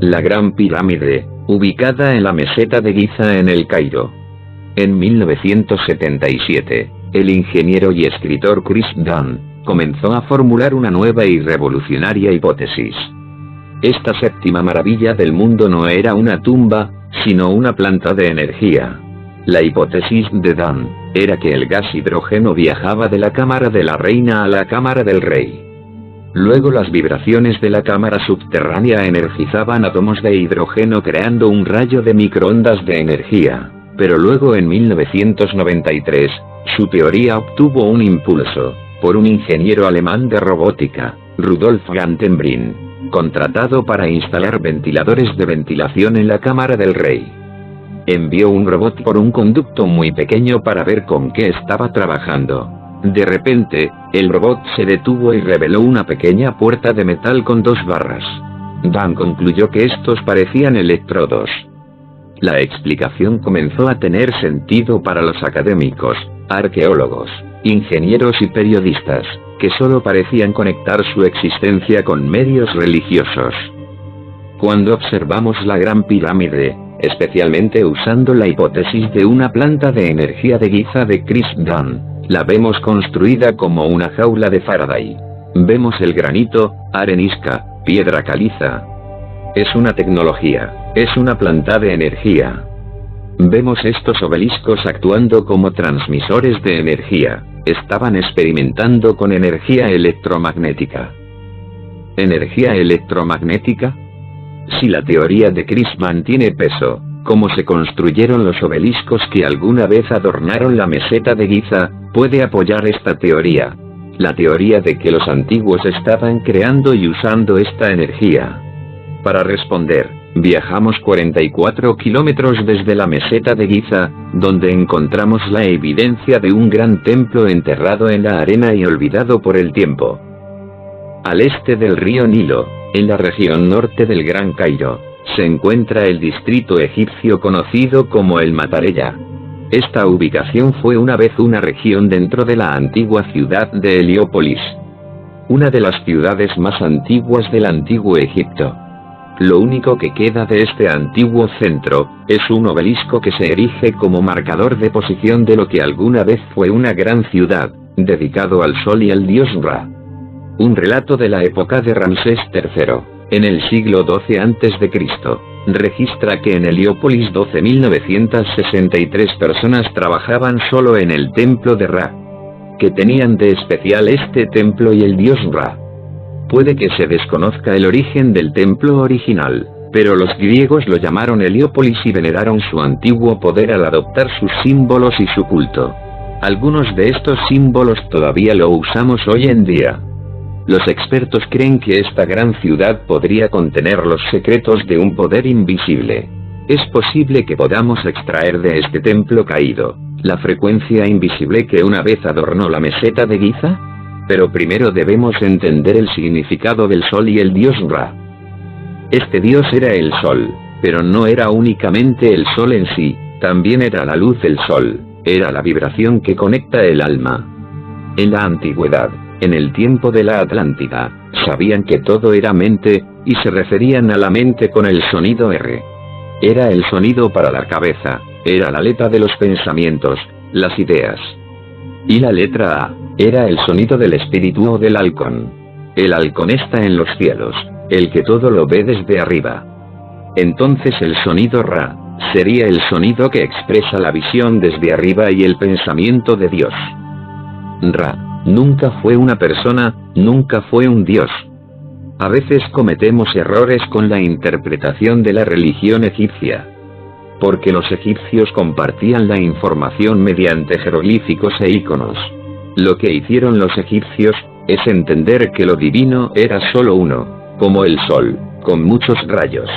La Gran Pirámide, ubicada en la meseta de Giza en el Cairo. En 1977, el ingeniero y escritor Chris Dunn comenzó a formular una nueva y revolucionaria hipótesis. Esta séptima maravilla del mundo no era una tumba, sino una planta de energía. La hipótesis de Dunn era que el gas hidrógeno viajaba de la cámara de la reina a la cámara del rey. Luego las vibraciones de la cámara subterránea energizaban átomos de hidrógeno creando un rayo de microondas de energía. Pero luego en 1993, su teoría obtuvo un impulso, por un ingeniero alemán de robótica, Rudolf Gantenbrink, contratado para instalar ventiladores de ventilación en la cámara del rey. Envió un robot por un conducto muy pequeño para ver con qué estaba trabajando. De repente, el robot se detuvo y reveló una pequeña puerta de metal con 2 barras. Dunn concluyó que estos parecían electrodos. La explicación comenzó a tener sentido para los académicos, arqueólogos, ingenieros y periodistas, que solo parecían conectar su existencia con medios religiosos. Cuando observamos la Gran Pirámide, especialmente usando la hipótesis de una planta de energía de Giza de Chris Dunn, la vemos construida como una jaula de Faraday. Vemos el granito, arenisca, piedra caliza. Es una tecnología, es una planta de energía. Vemos estos obeliscos actuando como transmisores de energía. Estaban experimentando con energía electromagnética. ¿Energía electromagnética? Si la teoría de Chris mantiene peso, ¿cómo se construyeron los obeliscos que alguna vez adornaron la meseta de Giza? Puede apoyar esta teoría. La teoría de que los antiguos estaban creando y usando esta energía. Para responder, viajamos 44 kilómetros desde la meseta de Giza, donde encontramos la evidencia de un gran templo enterrado en la arena y olvidado por el tiempo. Al este del río Nilo, en la región norte del Gran Cairo, se encuentra el distrito egipcio conocido como el Matarella. Esta ubicación fue una vez una región dentro de la antigua ciudad de Heliópolis, una de las ciudades más antiguas del antiguo Egipto. Lo único que queda de este antiguo centro, es un obelisco que se erige como marcador de posición de lo que alguna vez fue una gran ciudad, dedicado al sol y al dios Ra. Un relato de la época de Ramsés III, en el siglo XII a.C., registra que en Heliópolis 12.963 personas trabajaban solo en el templo de Ra. ¿Qué tenían de especial este templo y el dios Ra? Puede que se desconozca el origen del templo original, pero los griegos lo llamaron Heliópolis y veneraron su antiguo poder al adoptar sus símbolos y su culto. Algunos de estos símbolos todavía lo usamos hoy en día. Los expertos creen que esta gran ciudad podría contener los secretos de un poder invisible. Es posible que podamos extraer de este templo caído la frecuencia invisible que una vez adornó la meseta de Giza. Pero primero debemos entender el significado del sol y el dios Ra. Este dios era el sol, pero no era únicamente el sol en sí, también era la luz del sol, era la vibración que conecta el alma. En la antigüedad, en el tiempo de la Atlántida, sabían que todo era mente, y se referían a la mente con el sonido R. Era el sonido para la cabeza, era la letra de los pensamientos, las ideas. Y la letra A, era el sonido del espíritu o del halcón. El halcón está en los cielos, el que todo lo ve desde arriba. Entonces el sonido Ra, sería el sonido que expresa la visión desde arriba y el pensamiento de Dios. Ra, nunca fue una persona, nunca fue un dios. A veces cometemos errores con la interpretación de la religión egipcia. Porque los egipcios compartían la información mediante jeroglíficos e iconos. Lo que hicieron los egipcios, es entender que lo divino era solo uno, como el sol, con muchos rayos.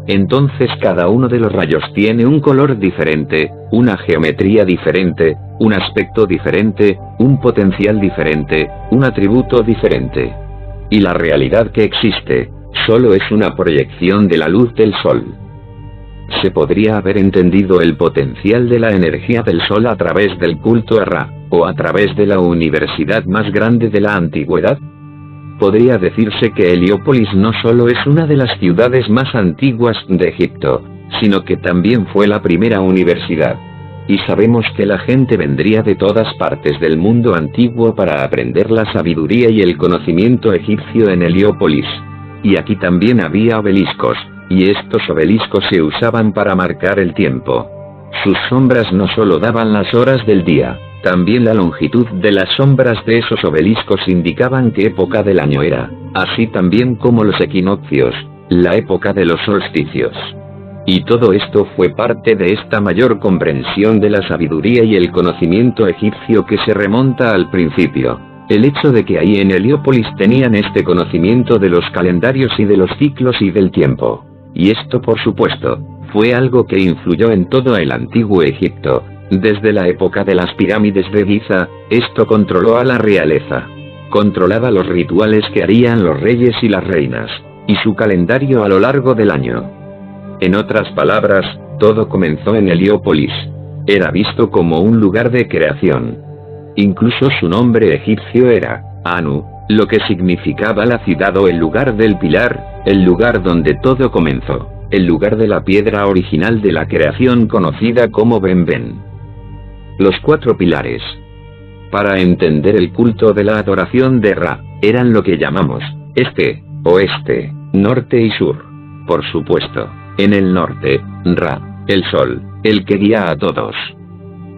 Entonces cada uno de los rayos tiene un color diferente, una geometría diferente, un aspecto diferente, un potencial diferente, un atributo diferente. Y la realidad que existe, solo es una proyección de la luz del sol. ¿Se podría haber entendido el potencial de la energía del sol a través del culto a Ra, o a través de la universidad más grande de la antigüedad? Podría decirse que Heliópolis no solo es una de las ciudades más antiguas de Egipto, sino que también fue la primera universidad. Y sabemos que la gente vendría de todas partes del mundo antiguo para aprender la sabiduría y el conocimiento egipcio en Heliópolis. Y aquí también había obeliscos, y estos obeliscos se usaban para marcar el tiempo. Sus sombras no solo daban las horas del día, también la longitud de las sombras de esos obeliscos indicaban qué época del año era, así también como los equinoccios, la época de los solsticios. Y todo esto fue parte de esta mayor comprensión de la sabiduría y el conocimiento egipcio que se remonta al principio. El hecho de que ahí en Heliópolis tenían este conocimiento de los calendarios y de los ciclos y del tiempo. Y esto, por supuesto, fue algo que influyó en todo el antiguo Egipto. Desde la época de las pirámides de Giza, esto controló a la realeza. Controlaba los rituales que harían los reyes y las reinas, y su calendario a lo largo del año. En otras palabras, todo comenzó en Heliópolis. Era visto como un lugar de creación. Incluso su nombre egipcio era Anu, lo que significaba la ciudad o el lugar del pilar, el lugar donde todo comenzó, el lugar de la piedra original de la creación conocida como Benben. Los 4 pilares. Para entender el culto de la adoración de Ra, eran lo que llamamos este, oeste, norte y sur. Por supuesto, en el norte, Ra, el sol, el que guía a todos.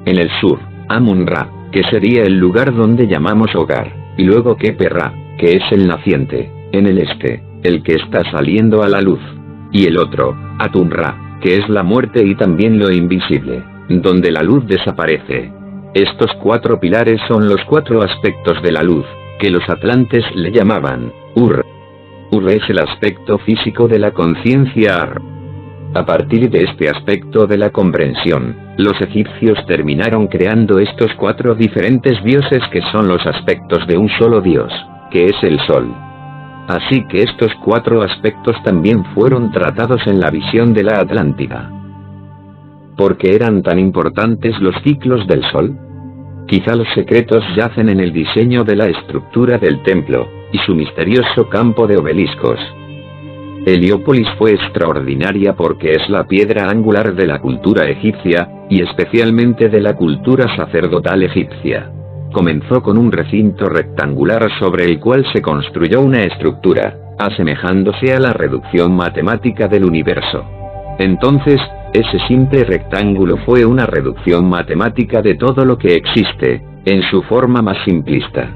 En el sur, Amun-Ra, que sería el lugar donde llamamos hogar, y luego Kepe-Ra, que es el naciente, en el este, el que está saliendo a la luz. Y el otro, Atum-Ra, que es la muerte y también lo invisible, donde la luz desaparece. Estos 4 pilares son los 4 aspectos de la luz, que los atlantes le llamaban Ur. Ur es el aspecto físico de la conciencia Ar. A partir de este aspecto de la comprensión, los egipcios terminaron creando estos 4 diferentes dioses que son los aspectos de un solo dios, que es el sol. Así que estos 4 aspectos también fueron tratados en la visión de la Atlántida. ¿Por qué eran tan importantes los ciclos del sol? Quizá los secretos yacen en el diseño de la estructura del templo, y su misterioso campo de obeliscos. Heliópolis fue extraordinaria porque es la piedra angular de la cultura egipcia, y especialmente de la cultura sacerdotal egipcia. Comenzó con un recinto rectangular sobre el cual se construyó una estructura, asemejándose a la reducción matemática del universo. Entonces, ese simple rectángulo fue una reducción matemática de todo lo que existe, en su forma más simplista.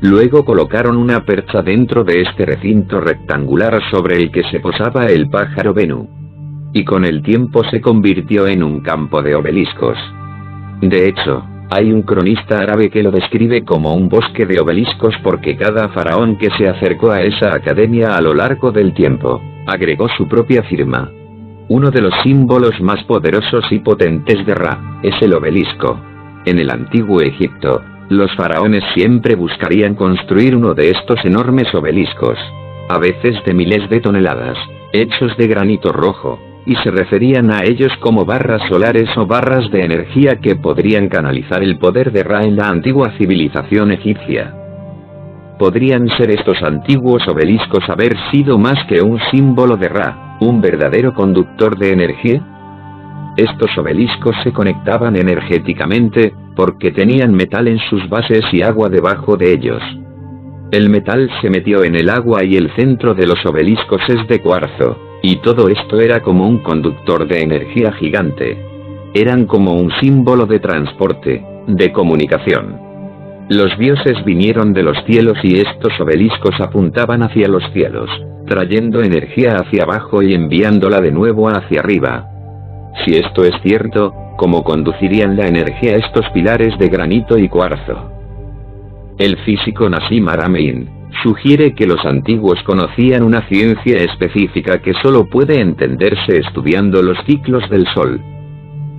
Luego colocaron una percha dentro de este recinto rectangular sobre el que se posaba el pájaro Bennu. Y con el tiempo se convirtió en un campo de obeliscos. De hecho, hay un cronista árabe que lo describe como un bosque de obeliscos porque cada faraón que se acercó a esa academia a lo largo del tiempo, agregó su propia firma. Uno de los símbolos más poderosos y potentes de Ra, es el obelisco. En el antiguo Egipto, los faraones siempre buscarían construir uno de estos enormes obeliscos, a veces de miles de toneladas, hechos de granito rojo, y se referían a ellos como barras solares o barras de energía que podrían canalizar el poder de Ra en la antigua civilización egipcia. ¿Podrían ser estos antiguos obeliscos haber sido más que un símbolo de Ra, un verdadero conductor de energía? Estos obeliscos se conectaban energéticamente, porque tenían metal en sus bases y agua debajo de ellos. El metal se metió en el agua y el centro de los obeliscos es de cuarzo, y todo esto era como un conductor de energía gigante. Eran como un símbolo de transporte, de comunicación. Los dioses vinieron de los cielos y estos obeliscos apuntaban hacia los cielos, trayendo energía hacia abajo y enviándola de nuevo hacia arriba. Si esto es cierto, ¿cómo conducirían la energía estos pilares de granito y cuarzo? El físico Nassim Haramein sugiere que los antiguos conocían una ciencia específica que solo puede entenderse estudiando los ciclos del Sol.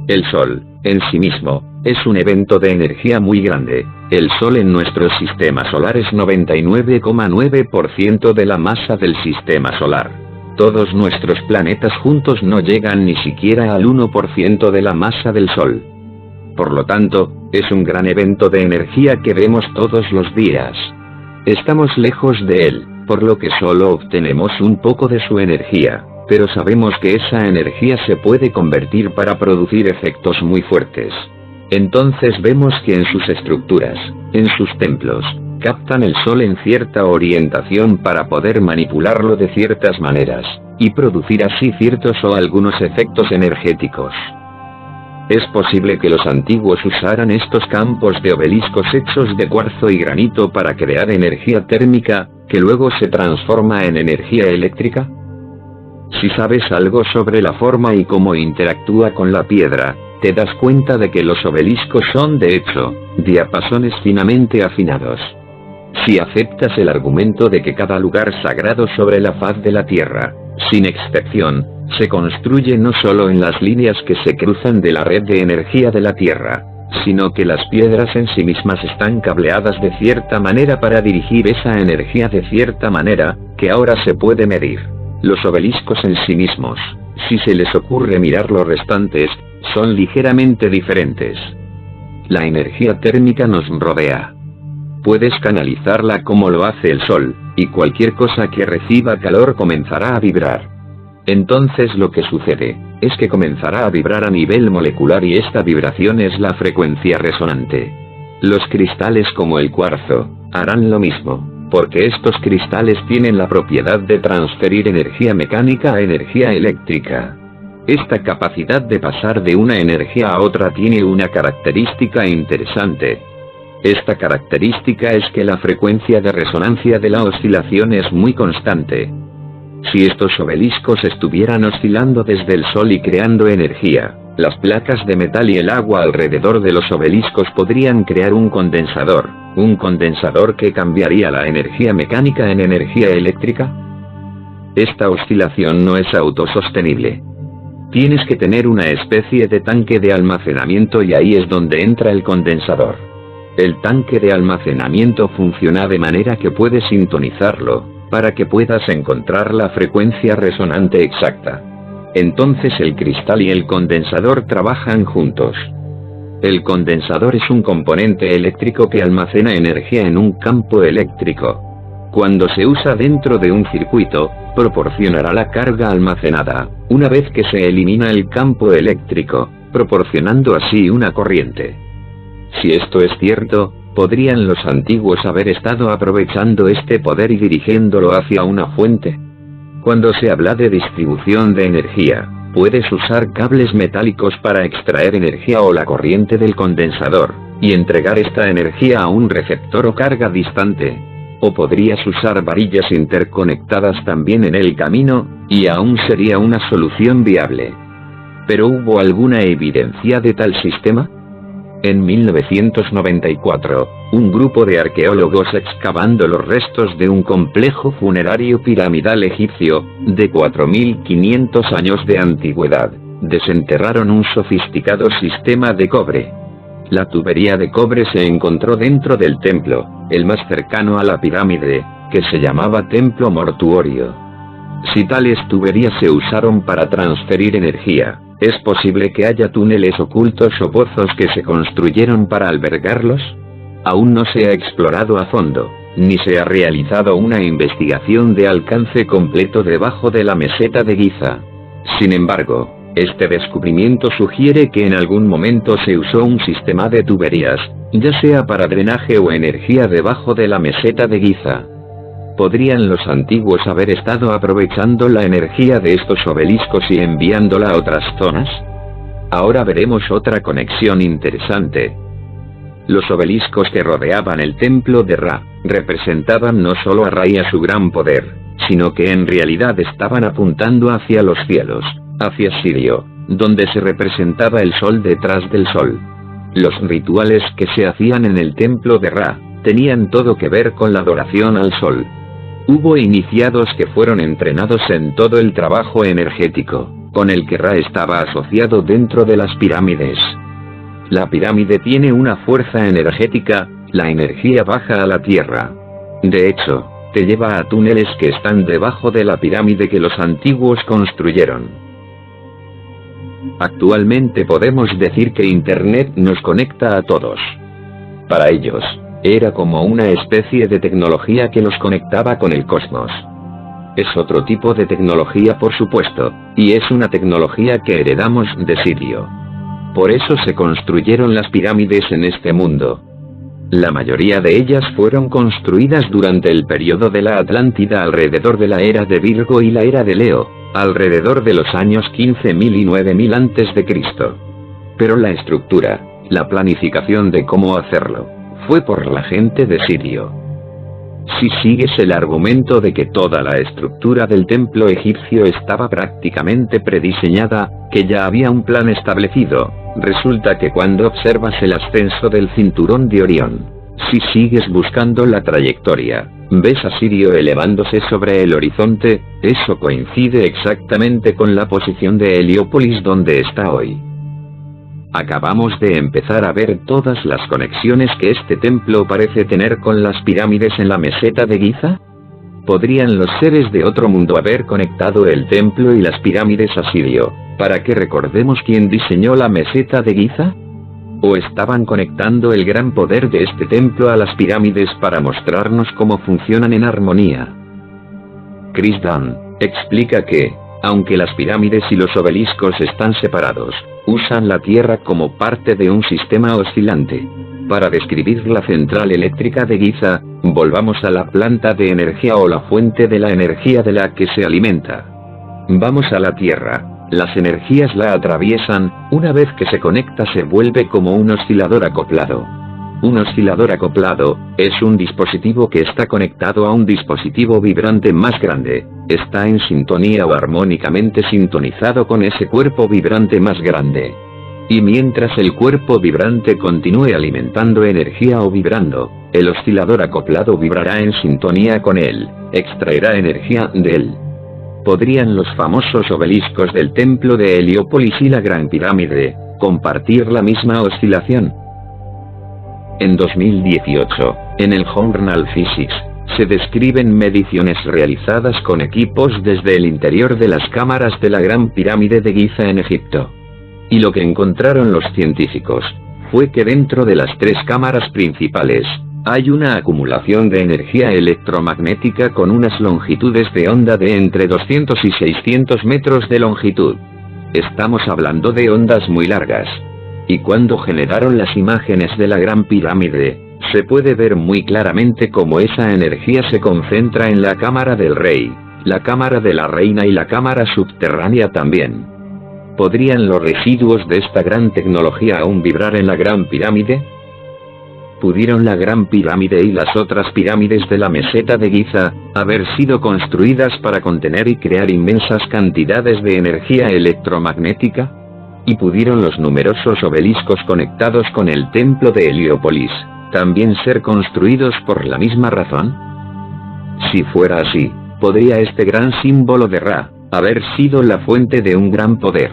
El Sol, en sí mismo, es un evento de energía muy grande. El Sol en nuestro sistema solar es 99,9% de la masa del sistema solar. Todos nuestros planetas juntos no llegan ni siquiera al 1% de la masa del Sol. Por lo tanto, es un gran evento de energía que vemos todos los días. Estamos lejos de él, por lo que solo obtenemos un poco de su energía, pero sabemos que esa energía se puede convertir para producir efectos muy fuertes. Entonces vemos que en sus estructuras, en sus templos, captan el sol en cierta orientación para poder manipularlo de ciertas maneras, y producir así ciertos o algunos efectos energéticos. Es posible que los antiguos usaran estos campos de obeliscos hechos de cuarzo y granito para crear energía térmica, que luego se transforma en energía eléctrica. Si sabes algo sobre la forma y cómo interactúa con la piedra, te das cuenta de que los obeliscos son de hecho, diapasones finamente afinados. Si aceptas el argumento de que cada lugar sagrado sobre la faz de la Tierra, sin excepción, se construye no solo en las líneas que se cruzan de la red de energía de la Tierra, sino que las piedras en sí mismas están cableadas de cierta manera para dirigir esa energía de cierta manera, que ahora se puede medir. Los obeliscos en sí mismos, si se les ocurre mirar los restantes, son ligeramente diferentes. La energía térmica nos rodea. Puedes canalizarla como lo hace el sol, y cualquier cosa que reciba calor comenzará a vibrar. Entonces lo que sucede, es que comenzará a vibrar a nivel molecular y esta vibración es la frecuencia resonante. Los cristales como el cuarzo, harán lo mismo, porque estos cristales tienen la propiedad de transferir energía mecánica a energía eléctrica. Esta capacidad de pasar de una energía a otra tiene una característica interesante. Esta característica es que la frecuencia de resonancia de la oscilación es muy constante. Si estos obeliscos estuvieran oscilando desde el sol y creando energía, las placas de metal y el agua alrededor de los obeliscos podrían crear un condensador que cambiaría la energía mecánica en energía eléctrica. Esta oscilación no es autosostenible. Tienes que tener una especie de tanque de almacenamiento y ahí es donde entra el condensador. El tanque de almacenamiento funciona de manera que puedes sintonizarlo, para que puedas encontrar la frecuencia resonante exacta. Entonces el cristal y el condensador trabajan juntos. El condensador es un componente eléctrico que almacena energía en un campo eléctrico. Cuando se usa dentro de un circuito, proporcionará la carga almacenada, una vez que se elimina el campo eléctrico, proporcionando así una corriente. Si esto es cierto, ¿podrían los antiguos haber estado aprovechando este poder y dirigiéndolo hacia una fuente? Cuando se habla de distribución de energía, puedes usar cables metálicos para extraer energía o la corriente del condensador, y entregar esta energía a un receptor o carga distante. O podrías usar varillas interconectadas también en el camino, y aún sería una solución viable. ¿Pero hubo alguna evidencia de tal sistema? En 1994, un grupo de arqueólogos excavando los restos de un complejo funerario piramidal egipcio, de 4500 años de antigüedad, desenterraron un sofisticado sistema de cobre. La tubería de cobre se encontró dentro del templo, el más cercano a la pirámide, que se llamaba templo mortuorio. Si tales tuberías se usaron para transferir energía, ¿es posible que haya túneles ocultos o pozos que se construyeron para albergarlos? Aún no se ha explorado a fondo, ni se ha realizado una investigación de alcance completo debajo de la meseta de Giza. Sin embargo, este descubrimiento sugiere que en algún momento se usó un sistema de tuberías, ya sea para drenaje o energía debajo de la meseta de Giza. ¿Podrían los antiguos haber estado aprovechando la energía de estos obeliscos y enviándola a otras zonas? Ahora veremos otra conexión interesante. Los obeliscos que rodeaban el templo de Ra, representaban no solo a Ra y a su gran poder, sino que en realidad estaban apuntando hacia los cielos, hacia Sirio, donde se representaba el sol detrás del sol. Los rituales que se hacían en el templo de Ra, tenían todo que ver con la adoración al sol. Hubo iniciados que fueron entrenados en todo el trabajo energético, con el que Ra estaba asociado dentro de las pirámides. La pirámide tiene una fuerza energética, la energía baja a la tierra. De hecho, te lleva a túneles que están debajo de la pirámide que los antiguos construyeron. Actualmente podemos decir que Internet nos conecta a todos. Para ellos, Era como una especie de tecnología que los conectaba con el cosmos. Es otro tipo de tecnología, por supuesto, y es una tecnología que heredamos de Sirio. Por eso se construyeron las pirámides en este mundo. La mayoría de ellas fueron construidas durante el periodo de la Atlántida alrededor de la era de Virgo y la era de Leo, alrededor de los años 15.000 y 9.000 a.C. Pero la estructura, la planificación de cómo hacerlo, fue por la gente de Sirio. Si sigues el argumento de que toda la estructura del templo egipcio estaba prácticamente prediseñada, que ya había un plan establecido, resulta que cuando observas el ascenso del cinturón de Orión, si sigues buscando la trayectoria, ves a Sirio elevándose sobre el horizonte, eso coincide exactamente con la posición de Heliópolis donde está hoy. Acabamos de empezar a ver todas las conexiones que este templo parece tener con las pirámides en la meseta de Giza. ¿Podrían los seres de otro mundo haber conectado el templo y las pirámides a Sirio, para que recordemos quién diseñó la meseta de Giza? ¿O estaban conectando el gran poder de este templo a las pirámides para mostrarnos cómo funcionan en armonía? Chris Dunn explica que, aunque las pirámides y los obeliscos están separados, usan la Tierra como parte de un sistema oscilante. Para describir la central eléctrica de Giza, volvamos a la planta de energía o la fuente de la energía de la que se alimenta. Vamos a la Tierra, las energías la atraviesan, una vez que se conecta se vuelve como un oscilador acoplado. Un oscilador acoplado es un dispositivo que está conectado a un dispositivo vibrante más grande, está en sintonía o armónicamente sintonizado con ese cuerpo vibrante más grande. Y mientras el cuerpo vibrante continúe alimentando energía o vibrando, el oscilador acoplado vibrará en sintonía con él, extraerá energía de él. ¿Podrían los famosos obeliscos del templo de Heliópolis y la Gran Pirámide compartir la misma oscilación? En 2018, en el Journal Physics, se describen mediciones realizadas con equipos desde el interior de las cámaras de la Gran Pirámide de Giza en Egipto. Y lo que encontraron los científicos fue que dentro de las tres cámaras principales, hay una acumulación de energía electromagnética con unas longitudes de onda de entre 200 y 600 metros de longitud. Estamos hablando de ondas muy largas. Y cuando generaron las imágenes de la Gran Pirámide, se puede ver muy claramente cómo esa energía se concentra en la cámara del rey, la cámara de la reina y la cámara subterránea también. ¿Podrían los residuos de esta gran tecnología aún vibrar en la Gran Pirámide? ¿Pudieron la Gran Pirámide y las otras pirámides de la meseta de Giza haber sido construidas para contener y crear inmensas cantidades de energía electromagnética? ¿Y pudieron los numerosos obeliscos conectados con el templo de Heliópolis también ser construidos por la misma razón? Si fuera así, ¿podría este gran símbolo de Ra haber sido la fuente de un gran poder?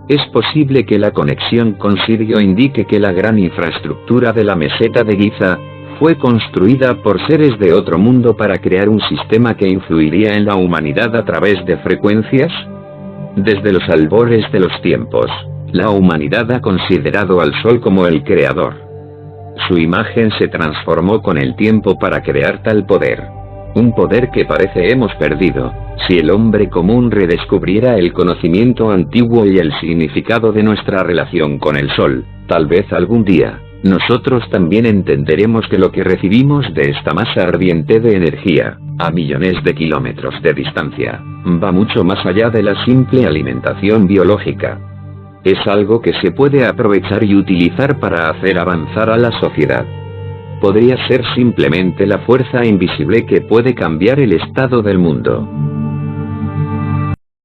Es posible que la conexión con Sirio indique que la gran infraestructura de la meseta de Giza fue construida por seres de otro mundo para crear un sistema que influiría en la humanidad a través de frecuencias. Desde los albores de los tiempos, la humanidad ha considerado al Sol como el creador. Su imagen se transformó con el tiempo para crear tal poder. Un poder que parece hemos perdido. Si el hombre común redescubriera el conocimiento antiguo y el significado de nuestra relación con el Sol, tal vez algún día, nosotros también entenderemos que lo que recibimos de esta masa ardiente de energía, a millones de kilómetros de distancia, va mucho más allá de la simple alimentación biológica. Es algo que se puede aprovechar y utilizar para hacer avanzar a la sociedad. Podría ser simplemente la fuerza invisible que puede cambiar el estado del mundo.